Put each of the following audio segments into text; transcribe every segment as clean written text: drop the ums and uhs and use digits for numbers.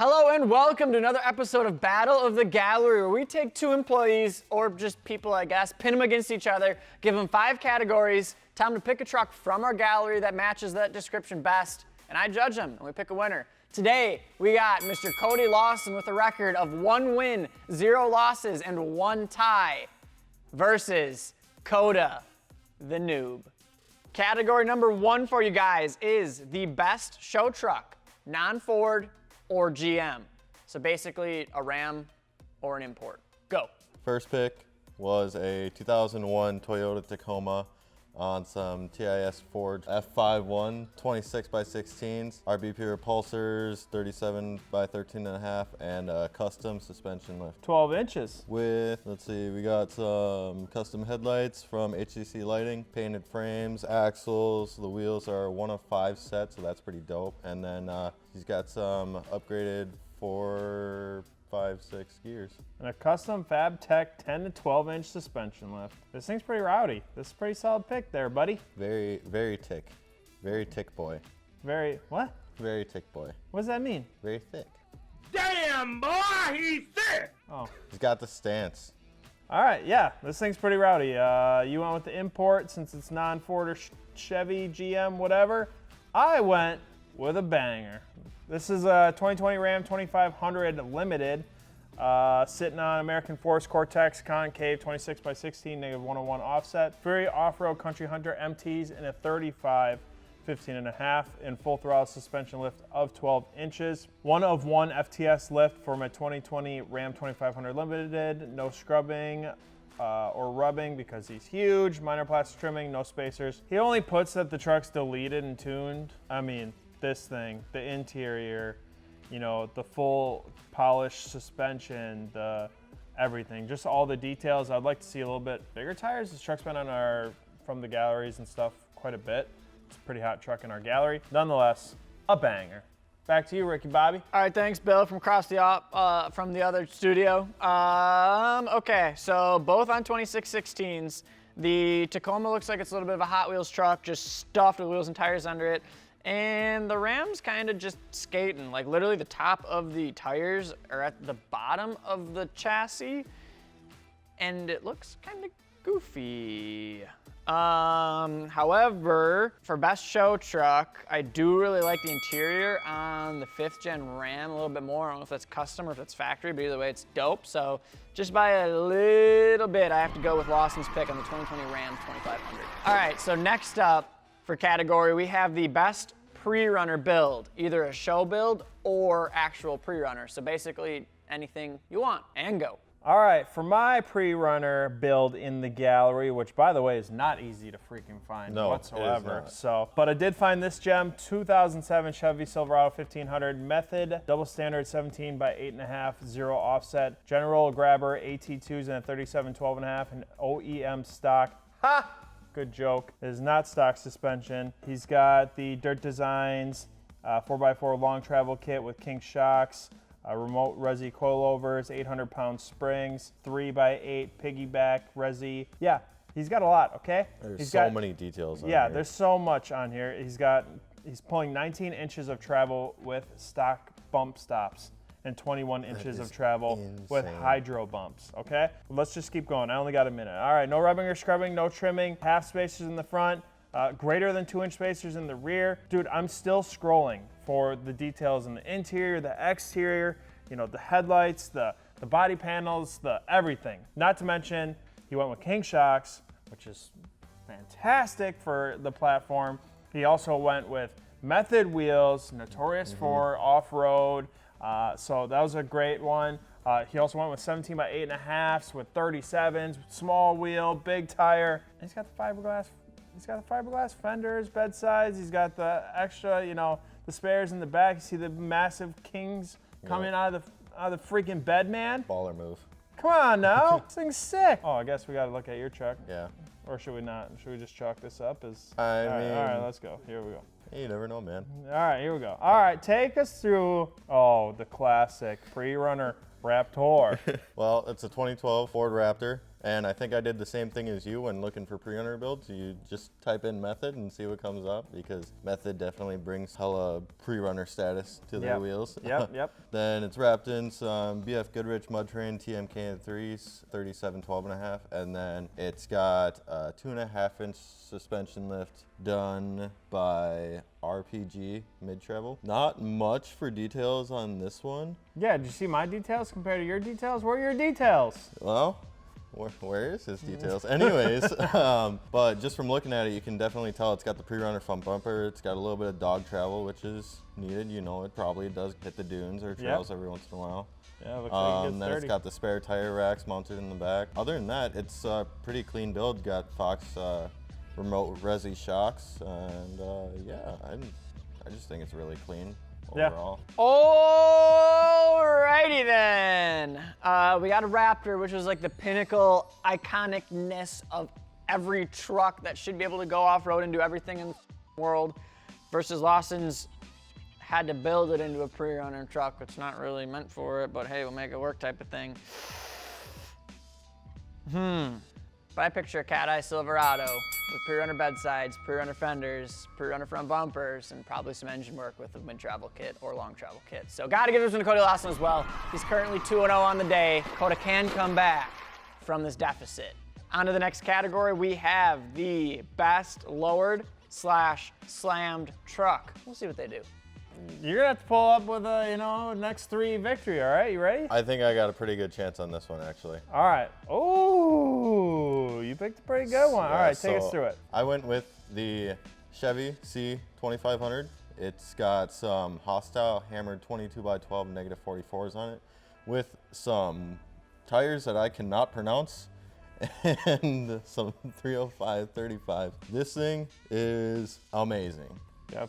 Hello and welcome to another episode of Battle of the Gallery, where we take two employees, or just people I guess, pin them against each other, give them 5 categories, tell them to pick a truck from our gallery that matches that description best, and I judge them, and we pick a winner. Today, we got Mr. Kota and Lawson with a record of 1 win, 0 losses, and 1 tie, versus Kota, the noob. Category number 1 for you guys is the best show truck, non-Ford, or GM. So basically a Ram or an import. Go. First pick was a 2001 Toyota Tacoma on some Tis Forged F51 26x16s, Rbp Repulsors 37x13.5, and a custom suspension lift. 12 inches. With, let's see, we got some custom headlights from HCC Lighting, painted frames, axles. The wheels are 1 of 5 sets, so that's pretty dope. And then he's got some upgraded 4, 5, 6 gears. And a custom Fab Tech 10 to 12 inch suspension lift. This thing's pretty rowdy. This is a pretty solid pick there, buddy. Very tick. Very tick boy. What? Very tick boy. What does that mean? Very thick. Damn, boy, he's thick! Oh. He's got the stance. All right, yeah, this thing's pretty rowdy. You went with the import since it's non-Ford or Chevy, GM, whatever. I went with a banger. This is a 2020 Ram 2500 Limited, sitting on American Force Cortex concave 26x16 -101 offset. Very off-road country hunter MTs in a 35 15.5 in full throttle suspension lift of 12 inches. 1 of 1 FTS lift for my 2020 Ram 2500 Limited. No scrubbing or rubbing because he's huge. Minor plastic trimming, no spacers. He only puts that the truck's deleted and tuned. I mean, this thing, the interior, you know, the full polished suspension, the everything, just all the details. I'd like to see a little bit bigger tires. This truck's been on from the galleries and stuff quite a bit. It's a pretty hot truck in our gallery. Nonetheless, a banger. Back to you, Ricky Bobby. All right, thanks, Bill, from across the from the other studio. Okay, so both on 2616s. The Tacoma looks like it's a little bit of a Hot Wheels truck, just stuffed with wheels and tires under it. And the Ram's kind of just skating. Like literally the top of the tires are at the bottom of the chassis. And it looks kind of goofy. However, for best show truck, I do really like the interior on the 5th gen Ram a little bit more. I don't know if that's custom or if that's factory, but either way it's dope. So just by a little bit, I have to go with Lawson's pick on the 2020 Ram 2500. All right, so next up for category, we have the best PreRunner build, either a show build or actual PreRunner. So basically anything you want, and go. All right, for my PreRunner build in the gallery, which by the way is not easy to freaking find whatsoever. It is not. So, but I did find this gem, 2007 Chevy Silverado 1500 Method, double standard 17 by 8.5, 0 offset, General Grabber AT2s in a 37 12.5, and OEM stock. Ha! Good joke. It is not stock suspension. He's got the Dirt Designs 4x4 long travel kit with King shocks, remote resi coilovers, 800-pound springs, 3x8 piggyback resi. Yeah, he's got a lot, okay? There's so many details on here. Yeah, there's so much on here. He's pulling 19 inches of travel with stock bump stops and 21 inches of travel with hydro bumps, okay? Let's just keep going. I only got a minute. All right, no rubbing or scrubbing, no trimming, half spacers in the front, greater than 2-inch spacers in the rear. Dude, I'm still scrolling for the details in the interior, the exterior, you know, the headlights, the body panels, the everything. Not to mention, he went with King shocks, which is fantastic for the platform. He also went with Method wheels, notorious for off-road. So that was a great one. He also went with 17 by 8.5s with 37s, small wheel, big tire. And he's got the fiberglass. He's got the fiberglass fenders, bed sides. He's got the extra, you know, the spares in the back. You see the massive Kings coming out of the freaking bed, man. Baller move. Come on now, this thing's sick. Oh, I guess we got to look at your truck. Yeah. Or should we not? Should we just chalk this up as? I all mean, right, let's go. Here we go. You never know, man. All right, here we go. All right, take us through, the classic PreRunner RAPTOR. Well, it's a 2012 Ford Raptor. And I think I did the same thing as you when looking for pre-runner builds. You just type in Method and see what comes up, because Method definitely brings hella pre-runner status to their wheels. Yep. Then it's wrapped in some BFGoodrich Mud-terrain T 3s, 37 12.5, and then it's got a 2.5-inch suspension lift done by RPG mid-treble. Not much for details on this one. Yeah, did you see my details compared to your details? Where are your details? Well, where is his details? Anyways, but just from looking at it, you can definitely tell it's got the pre-runner front bumper. It's got a little bit of dog travel, which is needed. You know, it probably does hit the dunes or trails every once in a while. Yeah, looks like it gets then dirty. it's got the spare tire racks mounted in the back. Other than that, it's a pretty clean build. Got Fox remote resi shocks, and yeah, I just think it's really clean overall. Alrighty then. We got a Raptor, which is like the pinnacle iconicness of every truck that should be able to go off-road and do everything in the world, versus Lawson's had to build it into a pre-runner truck, which is not really meant for it, but hey, we'll make it work type of thing. But I picture a cat eye Silverado with pre-runner bedsides, pre-runner fenders, pre-runner front bumpers, and probably some engine work with a mid-travel kit or long travel kit. So gotta give this one to Kota Lawson as well. He's currently 2-0 on the day. Kota can come back from this deficit. On to the next category, we have the best lowered / slammed truck. We'll see what they do. You're gonna have to pull up with a, next 3 victory, all right? You ready? I think I got a pretty good chance on this one, actually. All right. Oh, you picked a pretty good one. All right, take us through it. I went with the Chevy C2500. It's got some hostile hammered 22x12 -44s on it, with some tires that I cannot pronounce, and some 305/35. This thing is amazing. Yeah,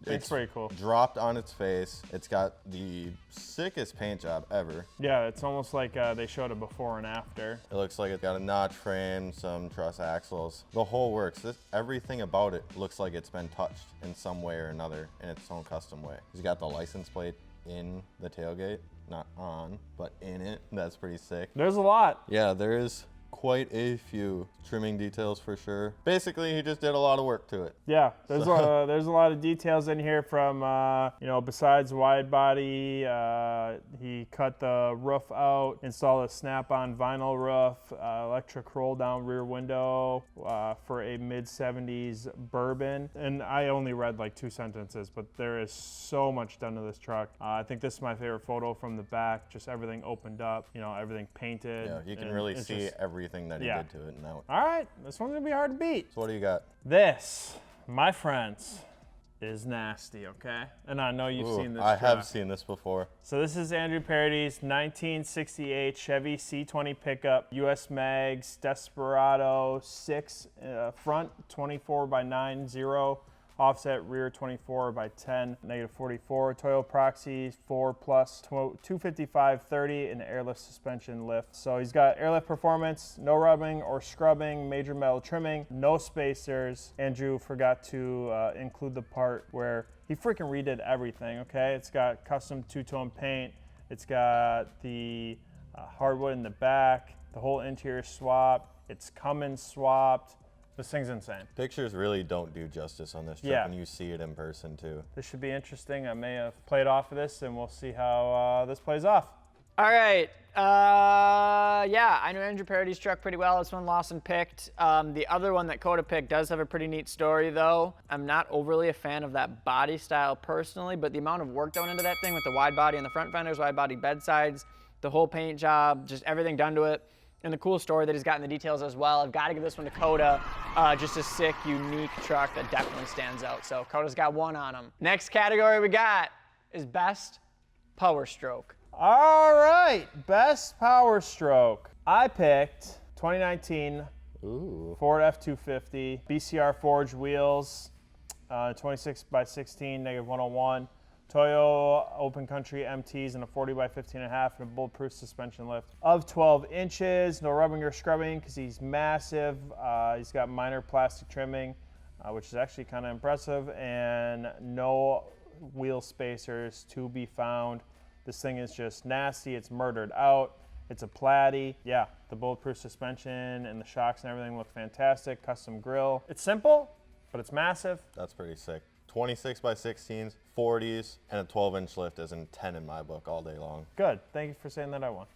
it's pretty cool. Dropped on its face. It's got the sickest paint job ever. Yeah, it's almost like they showed a before and after. It looks like it's got a notch frame, some truss axles. The whole works. Everything about it looks like it's been touched in some way or another in its own custom way. It's got the license plate in the tailgate, not on, but in it. That's pretty sick. There's a lot. Yeah, there is quite a few trimming details for sure. Basically, he just did a lot of work to it. Yeah, there's a lot of details in here from, besides wide body, he cut the roof out, installed a snap-on vinyl roof, electric roll-down rear window for a mid-70s Bourbon. And I only read like 2 sentences, but there is so much done to this truck. I think this is my favorite photo from the back, just everything opened up, everything painted. Yeah, you can really see everything that he did to it now. All right, this one's gonna be hard to beat. So what do you got? This, my friends, is nasty, okay? And I know you've seen this I truck. have seen this before. So this is Andrew Parody's 1968 Chevy C20 pickup, US Mags, Desperado 6, front 24x9, offset rear 24x10, -44, Toyo Proxy 4 plus 255/30, and airlift suspension lift. So he's got airlift performance, no rubbing or scrubbing, major metal trimming, no spacers. Andrew forgot to include the part where he freaking redid everything, okay? It's got custom two-tone paint. It's got the hardwood in the back, the whole interior swapped. It's Cummins swapped. This thing's insane. Pictures really don't do justice on this truck when you see it in person too. This should be interesting. I may have played off of this, and we'll see how this plays off. All right. Yeah, I know Andrew Parody's truck pretty well. This one Lawson picked. The other one that Kota picked does have a pretty neat story, though. I'm not overly a fan of that body style personally, but the amount of work going into that thing with the wide body and the front fenders, wide body bedsides, the whole paint job, just everything done to it. And the cool story that he's got in the details as well. I've got to give this one to Kota. Just a sick, unique truck that definitely stands out. So Kota's got 1 on him. Next category we got is best power stroke. All right, best power stroke. I picked 2019 Ford F250, BCR forged wheels, 26x16, -101. Toyo Open Country MTs and a 40x15.5 and a bulletproof suspension lift of 12 inches. No rubbing or scrubbing because he's massive. He's got minor plastic trimming, which is actually kind of impressive, and no wheel spacers to be found. This thing is just nasty. It's murdered out. It's a Platy. Yeah, the bulletproof suspension and the shocks and everything look fantastic. Custom grille. It's simple, but it's massive. That's pretty sick. 26 by 16s, 40s, and a 12-inch lift is in 10 in my book all day long. Good. Thank you for saying that I won.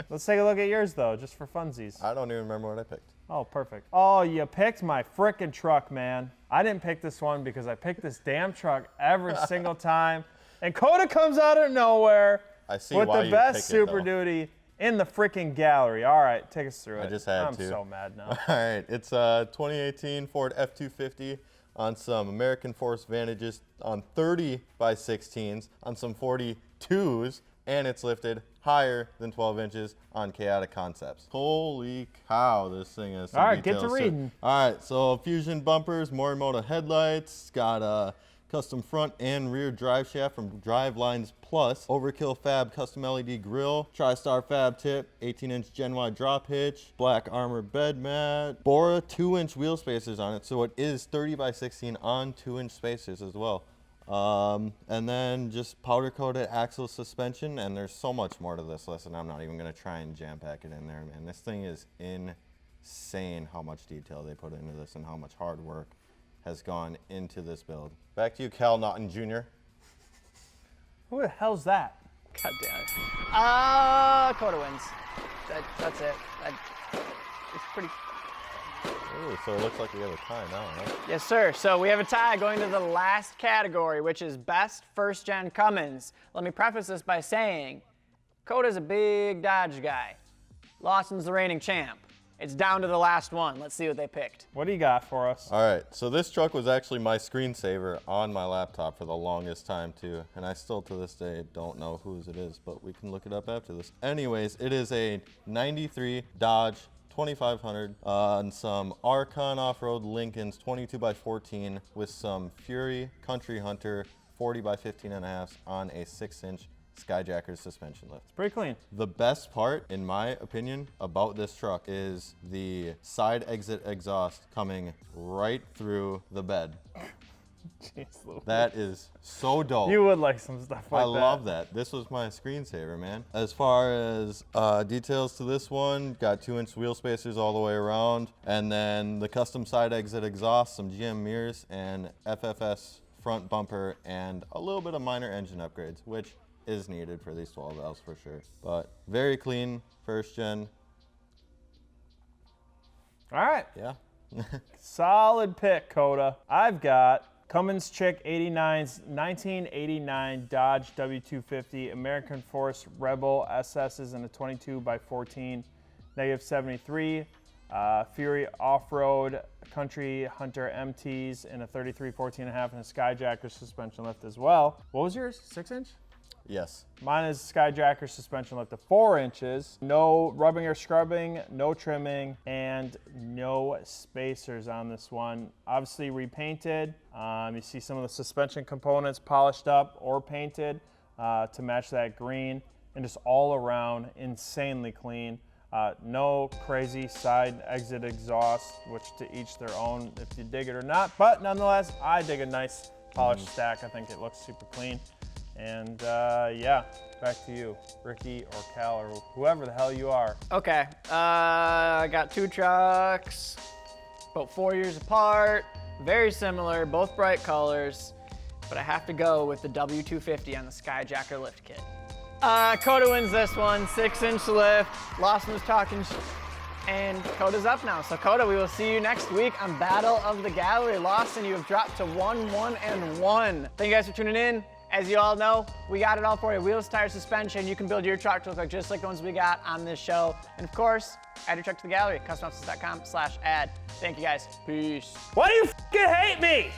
Let's take a look at yours, though, just for funsies. I don't even remember what I picked. Oh, perfect. Oh, you picked my frickin' truck, man. I didn't pick this one because I picked this damn truck every single time. And Kota comes out of nowhere I see with why the you best pick it, Super though. Duty in the freaking gallery. All right, take us through it. I just had I'm to. so mad now. All right, it's a 2018 Ford F250 on some American Force Vantages on 30 by 16s, on some 42s, and it's lifted higher than 12 inches on Chaotic Concepts. Holy cow, this thing is some All right, get details to reading. All right, so Fusion bumpers, Morimoto headlights, got a custom front and rear drive shaft from Drivelines Plus, Overkill Fab custom LED grille, TriStar Fab tip, 18-inch Gen Y drop hitch, black armor bed mat, Bora 2-inch wheel spacers on it, so it is 30 by 16 on 2-inch spacers as well. And then just powder coated axle suspension, and there's so much more to this list, and I'm not even gonna try and jam pack it in there, man. This thing is insane how much detail they put into this and how much hard work has gone into this build. Back to you, Cal Naughton Jr. Who the hell's that? God damn it. Kota wins. That's it. It's pretty. Ooh, so it looks like we have a tie now, right? Yes, sir. So we have a tie going to the last category, which is Best First Gen Cummins. Let me preface this by saying, Kota's a big Dodge guy. Lawson's the reigning champ. It's down to the last one. Let's see what they picked. What do you got for us? All right, so this truck was actually my screensaver on my laptop for the longest time too, and I still to this day don't know whose it is, but we can look it up after this. Anyways, it is a 93 Dodge 2500 on some Archon Offroad Lincolns 22 by 14 with some Fury Country Hunter 40 by 15 and a half on a 6-inch Skyjacker suspension lift. It's pretty clean. The best part, in my opinion, about this truck is the side exit exhaust coming right through the bed. Jeez, Louis. That is so dope. You would like some stuff like I that. love that. This was my screensaver, man. As far as details to this one, got 2-inch wheel spacers all the way around, and then the custom side exit exhaust, some GM mirrors, and FFS front bumper, and a little bit of minor engine upgrades, which is needed for these 12 valves for sure. But very clean, first gen. All right. Yeah. Solid pick, Kota. I've got Cummins Chick 89's 1989 Dodge W250 American Force Rebel SS's in a 22 by 14, -73. Fury Off-Road Country Hunter MTs in a 33 14.5 and a Skyjacker suspension lift as well. What was yours? 6-inch? Yes. Mine is Skyjacker suspension lift of 4 inches. No rubbing or scrubbing, no trimming, and no spacers on this one. Obviously repainted. You see some of the suspension components polished up or painted to match that green, and just all around insanely clean. No crazy side exit exhaust, which to each their own if you dig it or not. But nonetheless, I dig a nice polished stack. I think it looks super clean. And yeah, back to you, Ricky or Cal or whoever the hell you are. Okay, I got two trucks, about 4 years apart, very similar, both bright colors, but I have to go with the W250 on the Skyjacker lift kit. Kota wins this one, 6-inch lift. Lawson was talking and Kota's up now. So Kota, we will see you next week on Battle of the Gallery. Lawson, you have dropped to 1-1-1. Thank you guys for tuning in. As you all know, we got it all for you. Wheels, tires, suspension. You can build your truck to look like just like the ones we got on this show. And of course, add your truck to the gallery, customoptions.com/add. Thank you guys. Peace. Why do you f***ing hate me?